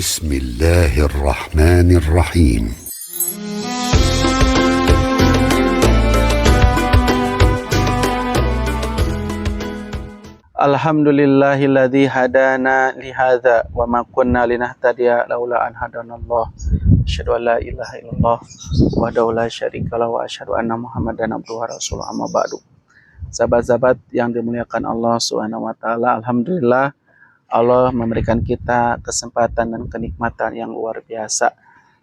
بسم الله الرحمن الرحيم. Alhamdulillahilladzi hadana lihadza wa ma kunna linahtadiya laula an hadanallah. Asyhadu an la ilaha illallah wahdahu la syarikalah wa asyhadu anna Muhammadan abduhu wa rasuluh, amma ba'du. Sahabat-sahabat yang dimuliakan Allah Subhanahu wa taala, alhamdulillah Allah memberikan kita kesempatan dan kenikmatan yang luar biasa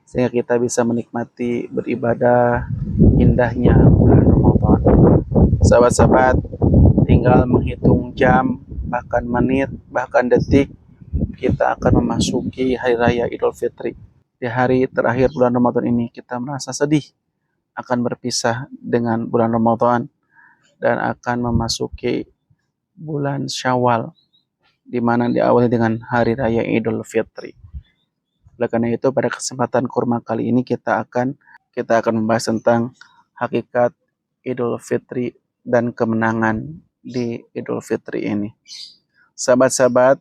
sehingga kita bisa menikmati beribadah indahnya bulan Ramadan. Sahabat-sahabat, tinggal menghitung jam, bahkan menit, bahkan detik, kita akan memasuki Hari Raya Idul Fitri. Di hari terakhir bulan Ramadan ini kita merasa sedih akan berpisah dengan bulan Ramadan dan akan memasuki bulan Syawal, di mana diawali dengan Hari Raya Idul Fitri. Oleh karena itu, pada kesempatan kurma kali ini kita akan membahas tentang hakikat Idul Fitri dan kemenangan di Idul Fitri ini. Sahabat-sahabat,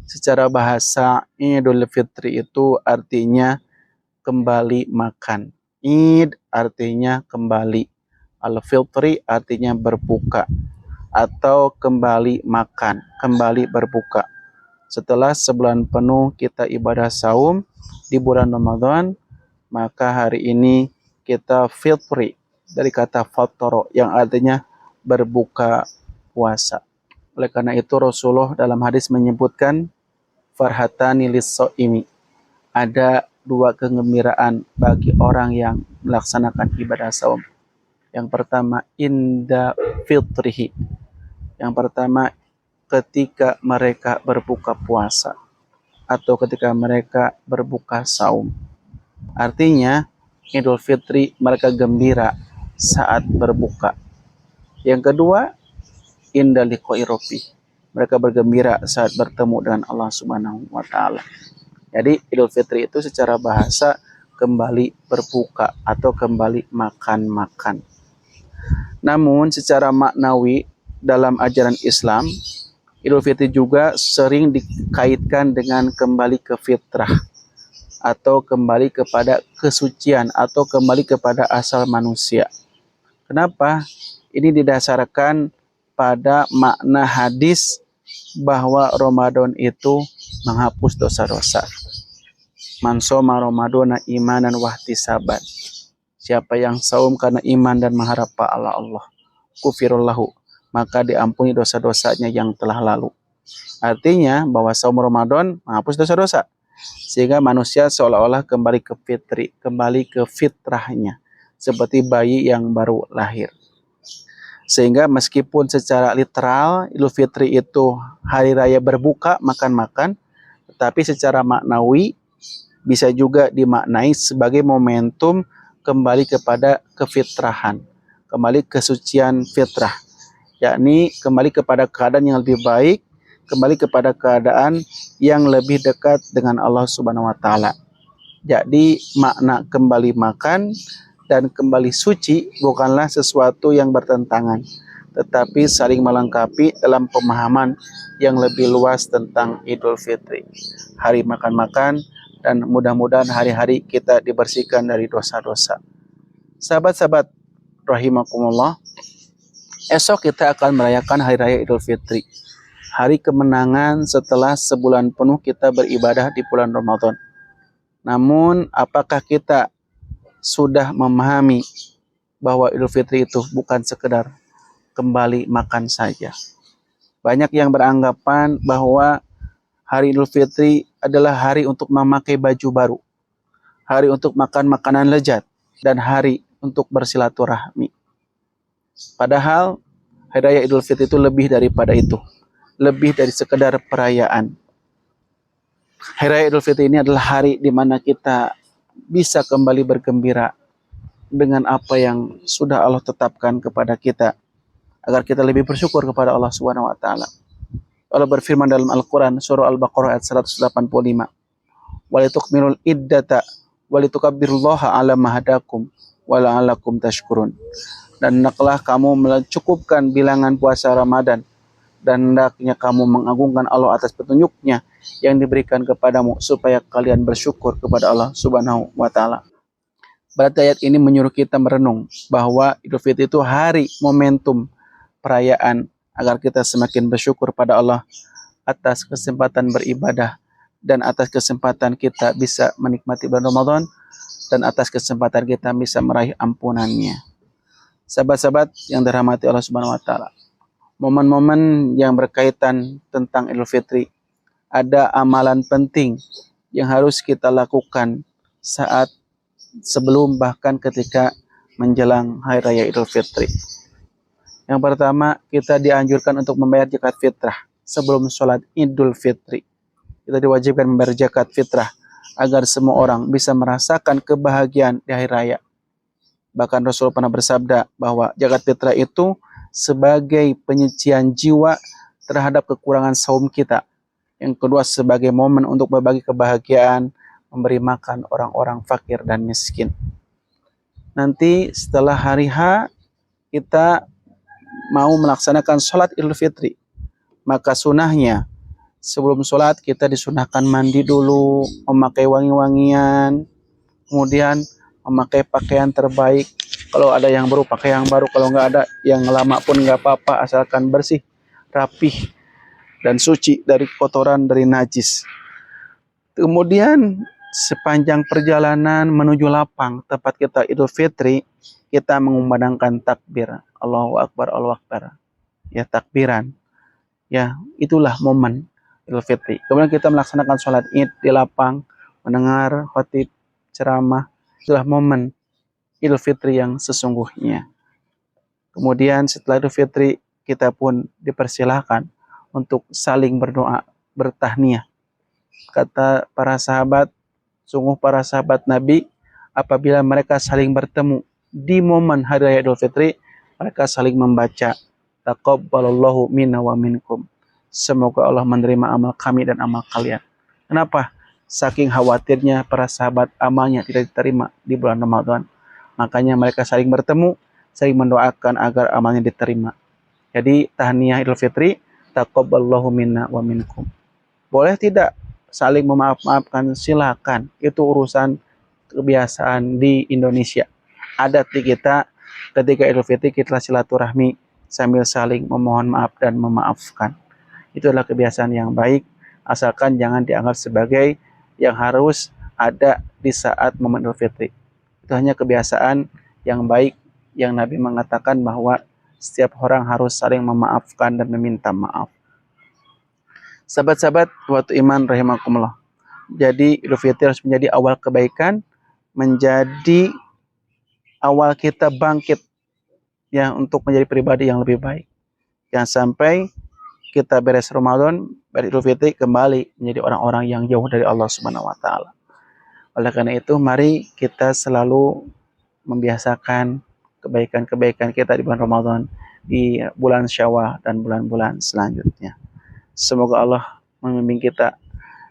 secara bahasa Idul Fitri itu artinya kembali makan. Id artinya kembali. Al-Fitri artinya berbuka atau kembali makan, kembali berbuka. Setelah sebulan penuh kita ibadah saum di bulan Ramadan, maka hari ini kita fitri dari kata fatoro yang artinya berbuka puasa. Oleh karena itu Rasulullah dalam hadis menyebutkan farhatani lis-shaimi. Ada dua kegembiraan bagi orang yang melaksanakan ibadah saum. Yang pertama inda fitrihi. Yang pertama ketika mereka berbuka puasa atau ketika mereka berbuka saum. Artinya Idul Fitri mereka gembira saat berbuka. Yang kedua inda liqa'i rabbih. Mereka bergembira saat bertemu dengan Allah Subhanahu wa taala. Jadi Idul Fitri itu secara bahasa kembali berbuka atau kembali makan-makan. Namun secara maknawi dalam ajaran Islam, Idul Fitri juga sering dikaitkan dengan kembali ke fitrah atau kembali kepada kesucian atau kembali kepada asal manusia. Kenapa? Ini didasarkan pada makna hadis bahwa Ramadan itu menghapus dosa-dosa. Man shoma Ramadana imanan wahtisaban. Siapa yang saum karena iman dan mengharap pahala Allah, kufirullahu, maka diampuni dosa-dosanya yang telah lalu. Artinya bahwa saum Ramadan menghapus dosa-dosa, sehingga manusia seolah-olah kembali ke fitri, kembali ke fitrahnya, seperti bayi yang baru lahir. Sehingga meskipun secara literal Idul Fitri itu hari raya berbuka, makan-makan, tetapi secara maknawi bisa juga dimaknai sebagai momentum kembali kepada kefitrahan, kembali kesucian fitrah, yakni kembali kepada keadaan yang lebih baik, kembali kepada keadaan yang lebih dekat dengan Allah Subhanahu wa taala. Jadi makna kembali makan dan kembali suci bukanlah sesuatu yang bertentangan, tetapi saling melengkapi dalam pemahaman yang lebih luas tentang Idul Fitri. Hari makan-makan dan mudah-mudahan hari-hari kita dibersihkan dari dosa-dosa. Sahabat-sahabat rahimakumullah, esok kita akan merayakan Hari Raya Idul Fitri. Hari kemenangan setelah sebulan penuh kita beribadah di bulan Ramadan. Namun apakah kita sudah memahami bahwa Idul Fitri itu bukan sekedar kembali makan saja? Banyak yang beranggapan bahwa hari Idul Fitri adalah hari untuk memakai baju baru, hari untuk makan makanan lezat, dan hari untuk bersilaturahmi. Padahal Hari Raya Idul Fitri itu lebih daripada itu, lebih dari sekedar perayaan. Hari Raya Idul Fitri ini adalah hari di mana kita bisa kembali bergembira dengan apa yang sudah Allah tetapkan kepada kita, agar kita lebih bersyukur kepada Allah Subhanahu wa taala. Allah berfirman dalam Al-Quran surah Al-Baqarah ayat 185, walitukmilul iddata walitukabbirullaha ala mahadakum wala'alakum tashkurun. Dan hendaklah kamu mencukupkan bilangan puasa Ramadan dan hendaknya kamu mengagungkan Allah atas petunjuknya yang diberikan kepadamu supaya kalian bersyukur kepada Allah Subhanahu wa taala. Berarti ayat ini menyuruh kita merenung bahwa Idul Fitri itu hari momentum perayaan agar kita semakin bersyukur pada Allah atas kesempatan beribadah dan atas kesempatan kita bisa menikmati bulan Ramadan dan atas kesempatan kita bisa meraih ampunannya. Sahabat-sahabat yang dirahmati Allah Subhanahu wa taala, momen-momen yang berkaitan tentang Idul Fitri, ada amalan penting yang harus kita lakukan saat sebelum bahkan ketika menjelang Hari Raya Idul Fitri. Yang pertama, kita dianjurkan untuk membayar zakat fitrah sebelum sholat Idul Fitri. Kita diwajibkan membayar zakat fitrah agar semua orang bisa merasakan kebahagiaan di Hari Raya. Bahkan Rasul pernah bersabda bahwa zakat fitrah itu sebagai penyucian jiwa terhadap kekurangan saum kita. Yang kedua, sebagai momen untuk berbagi kebahagiaan, memberi makan orang-orang fakir dan miskin. Nanti setelah hari H, kita mau melaksanakan sholat Idul Fitri. Maka sunahnya, sebelum sholat kita disunahkan mandi dulu, memakai wangi-wangian, kemudian memakai pakaian terbaik. Kalau ada yang baru, pakai yang baru. Kalau nggak ada, yang lama pun nggak apa-apa, asalkan bersih, rapih, dan suci dari kotoran, dari najis. Kemudian sepanjang perjalanan menuju lapang tempat kita Idul Fitri, kita mengumandangkan takbir. Allahu Akbar, Allahu Akbar. Ya, takbiran. Ya, itulah momen Idul Fitri. Kemudian kita melaksanakan sholat Id di lapang, mendengar khatib ceramah. Itulah momen Idul Fitri yang sesungguhnya. Kemudian setelah Idul Fitri, kita pun dipersilahkan untuk saling berdoa, bertahniah. Kata para sahabat, sungguh para sahabat Nabi, apabila mereka saling bertemu di momen Hari Raya Idul Fitri, mereka saling membaca, taqabbalallahu minna wa minkum. Semoga Allah menerima amal kami dan amal kalian. Kenapa? Saking khawatirnya para sahabat amalnya tidak diterima di bulan Ramadan. Makanya mereka saling bertemu, saling mendoakan agar amalnya diterima. Jadi tahniah Idul Fitri, taqabbalallahu minna wa minkum. Boleh tidak saling memaaf-maafkan? Silakan. Itu urusan kebiasaan di Indonesia. Adat di kita ketika Idul Fitri kita silaturahmi sambil saling memohon maaf dan memaafkan. Itu adalah kebiasaan yang baik, asalkan jangan dianggap sebagai yang harus ada di saat momen Idul Fitri. Itu hanya kebiasaan yang baik yang Nabi mengatakan bahwa setiap orang harus saling memaafkan dan meminta maaf. Sahabat-sahabat waktu iman rahimakumullah. Jadi Idul Fitri harus menjadi awal kebaikan, menjadi awal kita bangkit ya untuk menjadi pribadi yang lebih baik. Jangan sampai kita beres Ramadan, beres Idul Fitri kembali menjadi orang-orang yang jauh dari Allah Subhanahu wa taala. Oleh karena itu, mari kita selalu membiasakan kebaikan-kebaikan kita di bulan Ramadan, di bulan Syawal dan bulan-bulan selanjutnya. Semoga Allah membimbing kita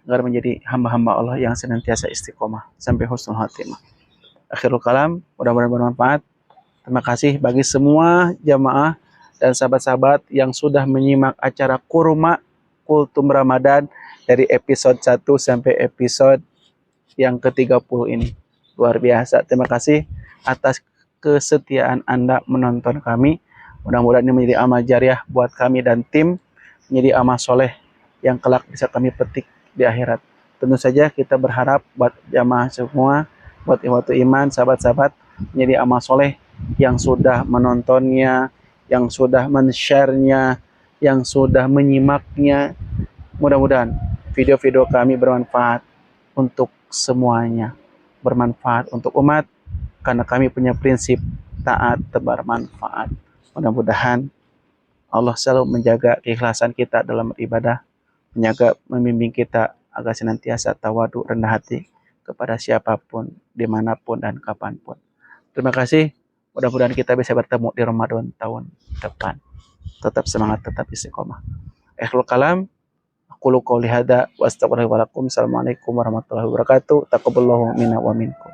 agar menjadi hamba-hamba Allah yang senantiasa istiqomah sampai husnul khatimah. Akhirul kalam, mudah-mudahan bermanfaat. Terima kasih bagi semua jamaah dan sahabat-sahabat yang sudah menyimak acara Kurma Kultum Ramadan dari episode 1 sampai episode yang ke-30 ini. Luar biasa. Terima kasih atas kesetiaan Anda menonton kami. Mudah-mudahan ini menjadi amal jariah buat kami dan tim, menjadi amal soleh yang kelak bisa kami petik di akhirat. Tentu saja kita berharap buat jamaah semua, buat ikhwatu iman, sahabat-sahabat, menjadi amal soleh yang sudah menontonnya, yang sudah men-share-nya, yang sudah menyimaknya. Mudah-mudahan video-video kami bermanfaat untuk semuanya, bermanfaat untuk umat, karena kami punya prinsip taat tebar manfaat. Mudah-mudahan Allah selalu menjaga keikhlasan kita dalam beribadah, menjaga, membimbing kita agar senantiasa tawadu, rendah hati kepada siapapun, dimanapun dan kapanpun. Terima kasih. Mudah-mudahan kita bisa bertemu di Ramadan tahun depan. Tetap semangat, tetap istiqomah. Akhirul kalam, aqulu qouli hadza wa astaghfirullahi wa lakum. Assalamualaikum warahmatullahi wabarakatuh. Taqabbalallahu minna wa minkum.